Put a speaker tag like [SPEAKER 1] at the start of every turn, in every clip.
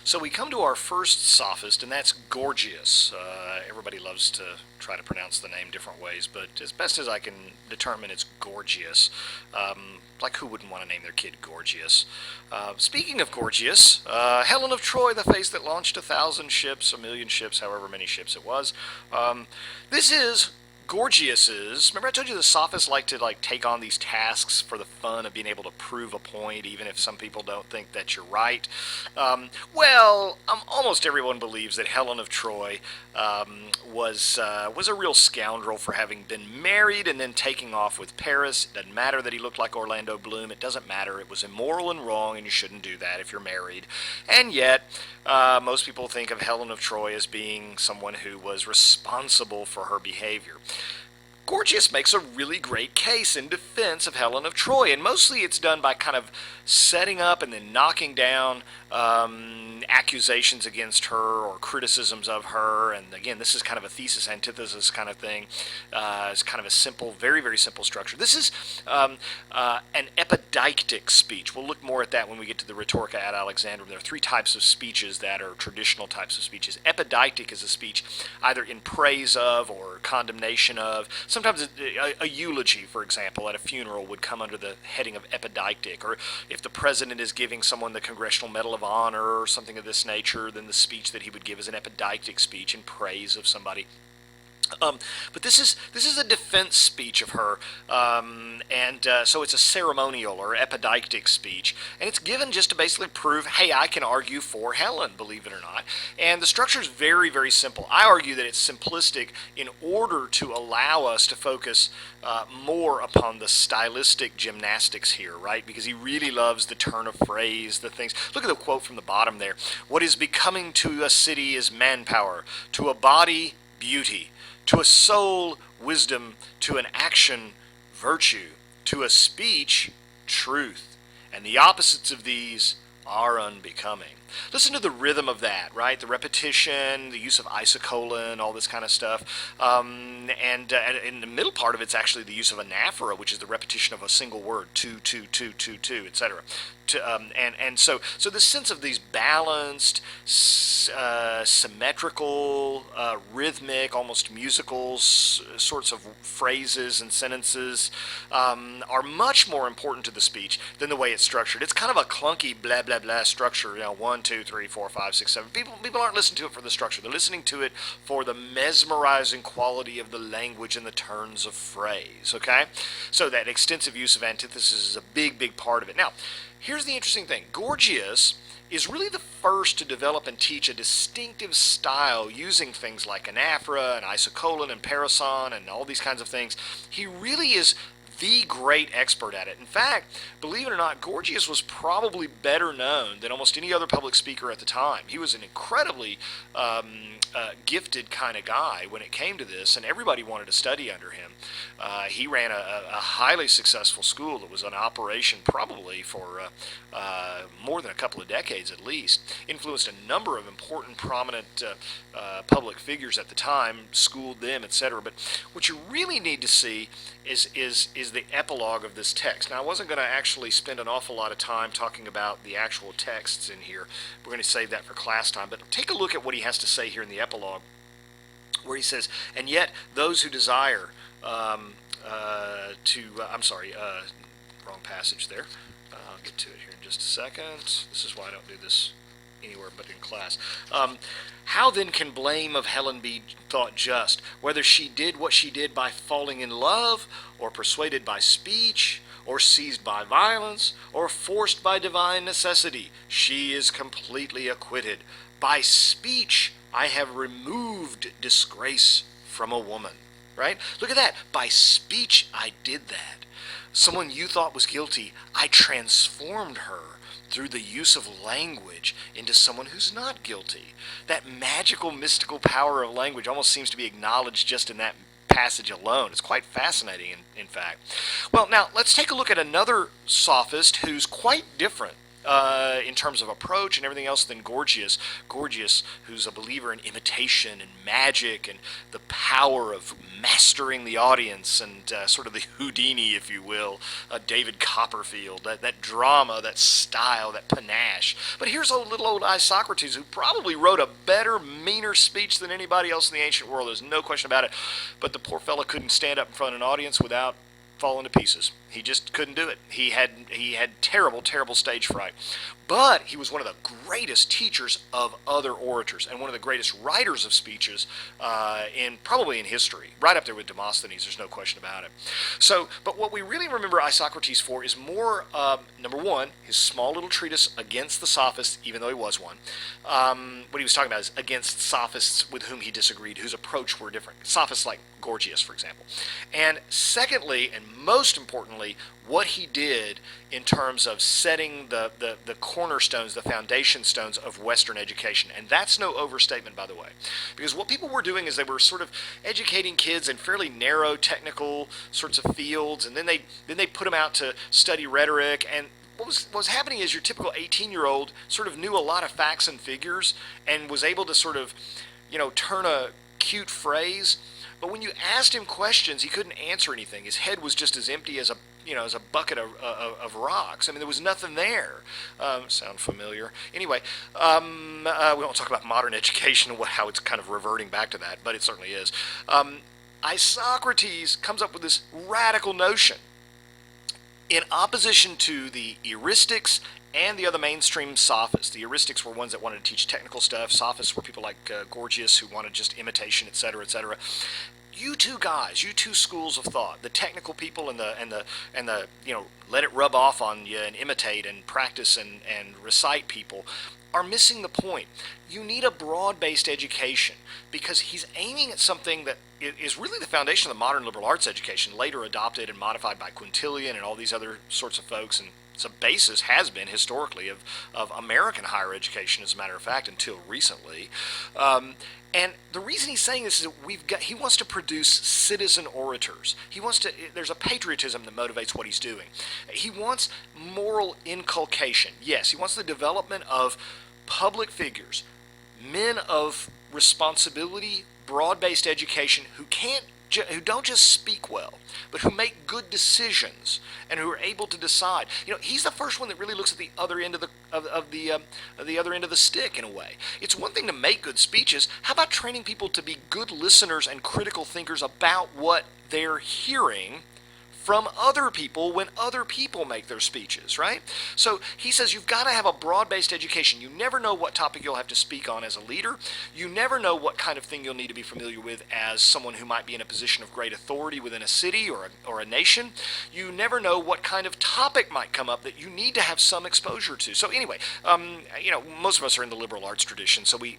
[SPEAKER 1] So we come to our first sophist, and that's Gorgias. Everybody loves to try to pronounce the name different ways, but as best as I can determine, it's Gorgias. Like, who wouldn't want to name their kid Gorgias? Speaking of Gorgias, Helen of Troy, the face that launched 1,000 ships, 1,000,000 ships, however many ships it was. This is Gorgias's. Remember, I told you the sophists like to take on these tasks for the fun of being able to prove a point, even if some people don't think that you're right. Almost everyone believes that Helen of Troy was a real scoundrel for having been married and then taking off with Paris. It doesn't matter that he looked like Orlando Bloom. It doesn't matter. It was immoral and wrong, and you shouldn't do that if you're married. And yet, most people think of Helen of Troy as being someone who was responsible for her behavior. Gorgias makes a really great case in defense of Helen of Troy, and mostly it's done by kind of setting up and then knocking down accusations against her or criticisms of her. And again, this is kind of a thesis antithesis kind of thing. It's kind of a simple, very, very simple structure. This is an epideictic speech. We'll look more at that when we get to the Rhetorica ad Alexandrum. There are three types of speeches that are traditional types of speeches. Epideictic is a speech either in praise of or condemnation of. Sometimes a eulogy, for example, at a funeral would come under the heading of epideictic. Or if the president is giving someone the Congressional Medal of Honor or something of this nature, then the speech that he would give is an epideictic speech in praise of somebody. But this is a defense speech of her, so it's a ceremonial or epideictic speech, and it's given just to basically prove, hey, I can argue for Helen, believe it or not. And the structure is very, very simple. I argue that it's simplistic in order to allow us to focus more upon the stylistic gymnastics here, right? Because he really loves the turn of phrase, the things. Look at the quote from the bottom there. What is becoming to a city is manpower, to a body, beauty, to a soul, wisdom, to an action, virtue, to a speech, truth. And the opposites of these are unbecoming. Listen to the rhythm of that, right? The repetition, the use of isocolon, all this kind of stuff. And in the middle part of it's actually the use of anaphora, which is the repetition of a single word, two, two, two, two, two, etc. So this sense of these balanced, symmetrical, rhythmic, almost musical sorts of phrases and sentences are much more important to the speech than the way it's structured. It's kind of a clunky blah blah blah structure. 1, 2, 3, 4, 5, 6, 7. People aren't listening to it for the structure. They're listening to it for the mesmerizing quality of the language and the turns of phrase. Okay, so that extensive use of antithesis is a big, big part of it. Now, here's the interesting thing. Gorgias is really the first to develop and teach a distinctive style using things like anaphora and isocolon and parison and all these kinds of things. He really is the great expert at it. In fact, believe it or not, Gorgias was probably better known than almost any other public speaker at the time. He was an incredibly gifted kind of guy when it came to this, and everybody wanted to study under him. He ran a highly successful school that was in operation probably for more than a couple of decades at least, influenced a number of important, prominent public figures at the time, schooled them, etc. But what you really need to see is the epilogue of this text. Now, I wasn't going to actually spend an awful lot of time talking about the actual texts in here. We're going to save that for class time. But take a look at what he has to say here in the epilogue, where he says, and yet those who desire wrong passage there. I'll get to it here in just a second. This is why I don't do this anywhere but in class. How then can blame of Helen be thought just, whether she did what she did by falling in love, or persuaded by speech, or seized by violence, or forced by divine necessity? She is completely acquitted. By speech I have removed disgrace from a woman. Right? Look at that. By speech I did that. Someone you thought was guilty, I transformed her through the use of language into someone who's not guilty. That magical, mystical power of language almost seems to be acknowledged just in that passage alone. It's quite fascinating, in fact. Well, now, let's take a look at another sophist who's quite different in terms of approach and everything else than Gorgias. Gorgias, who's a believer in imitation and magic and the power of mastering the audience and sort of the Houdini, if you will, David Copperfield, that drama, that style, that panache. But here's a little old Isocrates who probably wrote a better, meaner speech than anybody else in the ancient world. There's no question about it. But the poor fellow couldn't stand up in front of an audience without falling to pieces. He just couldn't do it. He had terrible stage fright. But he was one of the greatest teachers of other orators and one of the greatest writers of speeches probably in history, right up there with Demosthenes. There's no question about it. So, but what we really remember Isocrates for is more number one, his small little treatise against the sophists, even though he was one. What he was talking about is against sophists with whom he disagreed, whose approach were different. Sophists like Gorgias, for example. And secondly, and most importantly, what he did in terms of setting the cornerstones, the foundation stones of Western education. And that's no overstatement, by the way. Because what people were doing is they were sort of educating kids in fairly narrow technical sorts of fields, and then they put them out to study rhetoric. And what was happening is your typical 18-year-old sort of knew a lot of facts and figures and was able to sort of, turn a cute phrase. But when you asked him questions, he couldn't answer anything. His head was just as empty as a bucket of rocks. I mean, there was nothing there. Sound familiar? Anyway, we won't talk about modern education and how it's kind of reverting back to that, but it certainly is. Isocrates comes up with this radical notion in opposition to the euristics and the other mainstream sophists. The euristics were ones that wanted to teach technical stuff. Sophists were people like Gorgias who wanted just imitation, etc., etc. You two guys, you two schools of thought, the technical people and the let it rub off on you and imitate and practice and recite people, are missing the point. You need a broad-based education because he's aiming at something that is really the foundation of the modern liberal arts education, later adopted and modified by Quintilian and all these other sorts of folks, and it's a basis, has been historically, of American higher education, as a matter of fact, until recently. And the reason he's saying this is that he wants to produce citizen orators. There's a patriotism that motivates what he's doing. He wants moral inculcation. Yes, he wants the development of public figures, men of responsibility, broad-based education who don't just speak well, but who make good decisions and who are able to decide. He's the first one that really looks at the other end of the other end of the stick in a way. It's one thing to make good speeches. How about training people to be good listeners and critical thinkers about what they're hearing from other people when other people make their speeches, right? So he says you've got to have a broad-based education. You never know what topic you'll have to speak on as a leader. You never know what kind of thing you'll need to be familiar with as someone who might be in a position of great authority within a city or a nation. You never know what kind of topic might come up that you need to have some exposure to. So anyway, most of us are in the liberal arts tradition, so we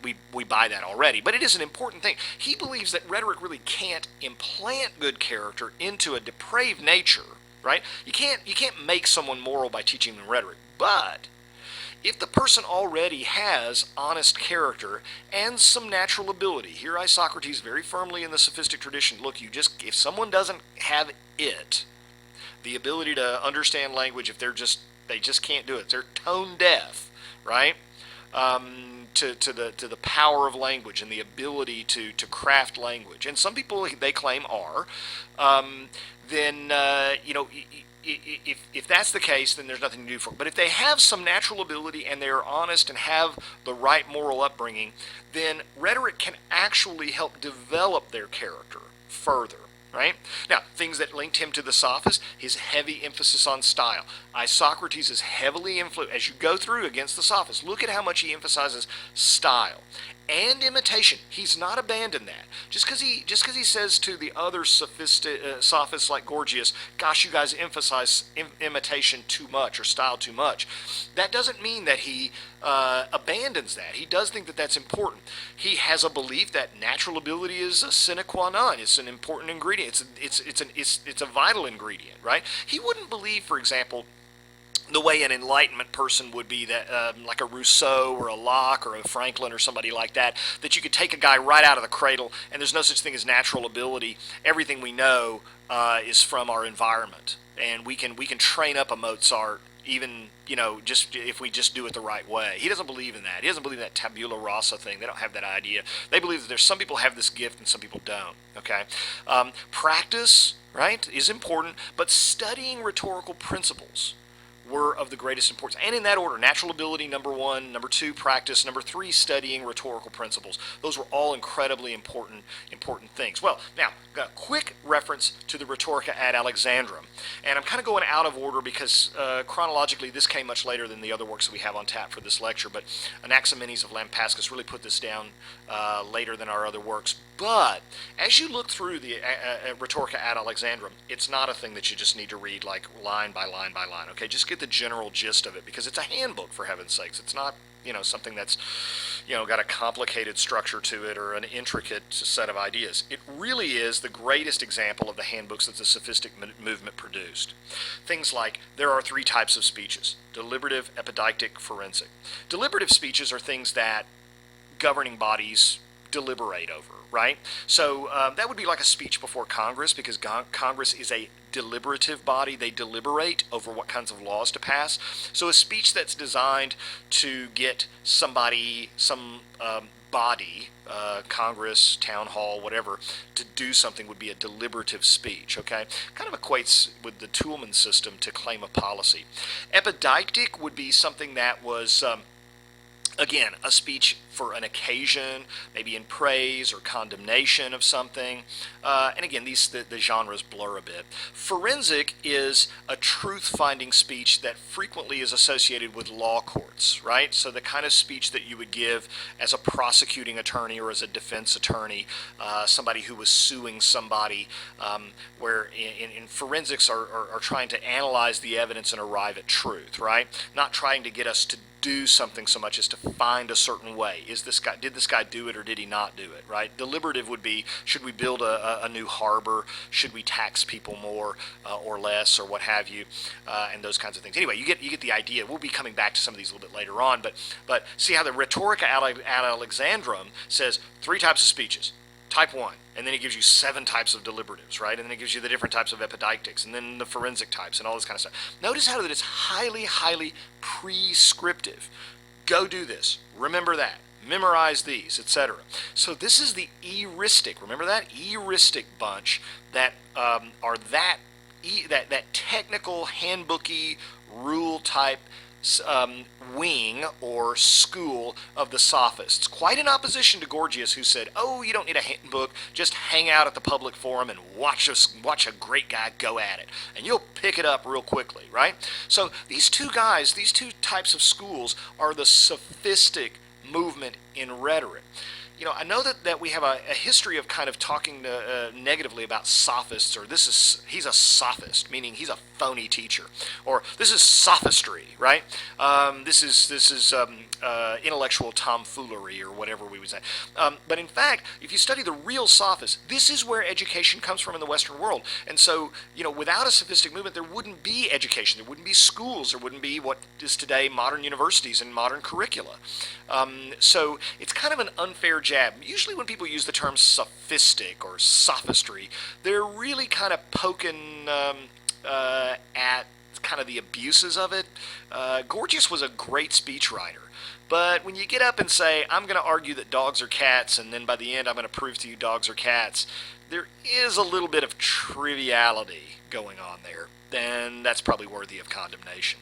[SPEAKER 1] buy that already. But it is an important thing. He believes that rhetoric really can't implant good character into a depraved nature, right? You can't make someone moral by teaching them rhetoric. But if the person already has honest character and some natural ability, here Isocrates very firmly in the sophistic tradition, look, if someone doesn't have the ability to understand language, if they just can't do it, they're tone deaf, right? To the power of language and the ability to craft language, and some people they claim are, then if that's the case, then there's nothing to do for them. But if they have some natural ability and they're honest and have the right moral upbringing, then rhetoric can actually help develop their character further. Right? Now, things that linked him to the sophists, his heavy emphasis on style. Isocrates is heavily influenced, as you go through against the sophists, look at how much he emphasizes style and imitation. He's not abandoned that. Just because he says to the other sophists like Gorgias, gosh, you guys emphasize imitation too much or style too much, that doesn't mean that he abandons that. He does think that that's important. He has a belief that natural ability is a sine qua non. It's an important ingredient. It's a vital ingredient, right? He wouldn't believe, for example, the way an Enlightenment person would be, that like a Rousseau or a Locke or a Franklin or somebody like that you could take a guy right out of the cradle and there's no such thing as natural ability. Everything we know is from our environment, and we can train up a Mozart even, just if we just do it the right way. He doesn't believe in that. He doesn't believe in that tabula rasa thing. They don't have that idea. They believe that there's some people have this gift and some people don't. Okay, practice, right, is important, but studying rhetorical principles were of the greatest importance. And in that order: natural ability, number one; number two, practice; number three, studying rhetorical principles. Those were all incredibly important things. Well, now, got a quick reference to the Rhetorica ad Alexandrum. And I'm kind of going out of order because chronologically this came much later than the other works that we have on tap for this lecture, but Anaximenes of Lampascus really put this down later than our other works. But as you look through the Rhetorica ad Alexandrum, it's not a thing that you just need to read like line by line by line. Okay, just get the general gist of it, because it's a handbook, for heaven's sakes. It's not something that's got a complicated structure to it or an intricate set of ideas. It really is the greatest example of the handbooks that the sophistic movement produced. Things like, there are three types of speeches: deliberative, epideictic, forensic. Deliberative speeches are things that governing bodies deliberate over, right? So that would be like a speech before Congress, because Congress is a deliberative body. They deliberate over what kinds of laws to pass. So a speech that's designed to get somebody, some body, Congress, town hall, whatever, to do something would be a deliberative speech, okay? Kind of equates with the Toulmin system to claim a policy. Epideictic would be something that was again, a speech for an occasion, maybe in praise or condemnation of something. And again, the genres blur a bit. Forensic is a truth-finding speech that frequently is associated with law courts, right? So the kind of speech that you would give as a prosecuting attorney or as a defense attorney, somebody who was suing somebody, where in forensics are trying to analyze the evidence and arrive at truth, right? Not trying to get us to do something so much as to find a certain way. Did this guy do it or did he not do it, right? Deliberative would be, should we build a new harbor? Should we tax people more or less, or what have you, and those kinds of things. Anyway, you get the idea. We'll be coming back to some of these a little bit later on, but see how the Rhetorica ad Alexandrum says three types of speeches. Type 1, and then it gives you 7 types of deliberatives, right? And then it gives you the different types of epideictics, and then the forensic types, and all this kind of stuff. Notice how that it's highly, highly prescriptive. Go do this. Remember that. Memorize these, etc. So this is the eristic. Remember that eristic bunch that are that technical, handbooky, rule type wing or school of the sophists, quite in opposition to Gorgias, who said, oh, you don't need a handbook, just hang out at the public forum and watch a great guy go at it, and you'll pick it up real quickly, right? So these two guys, these two types of schools, are the sophistic movement in rhetoric. I know that we have a history of kind of talking negatively about sophists, or he's a sophist, meaning he's a phony teacher, or this is sophistry, right? This is intellectual tomfoolery, or whatever we would say. But in fact, if you study the real sophists, this is where education comes from in the Western world. And so, without a sophistic movement, there wouldn't be education, there wouldn't be schools, there wouldn't be what is today modern universities and modern curricula. So it's kind of an unfair jab. Usually when people use the term sophistic or sophistry, they're really kind of poking at kind of the abuses of it. Gorgias was a great speechwriter. But when you get up and say, I'm going to argue that dogs are cats, and then by the end I'm going to prove to you dogs are cats, there is a little bit of triviality going on there. Then that's probably worthy of condemnation.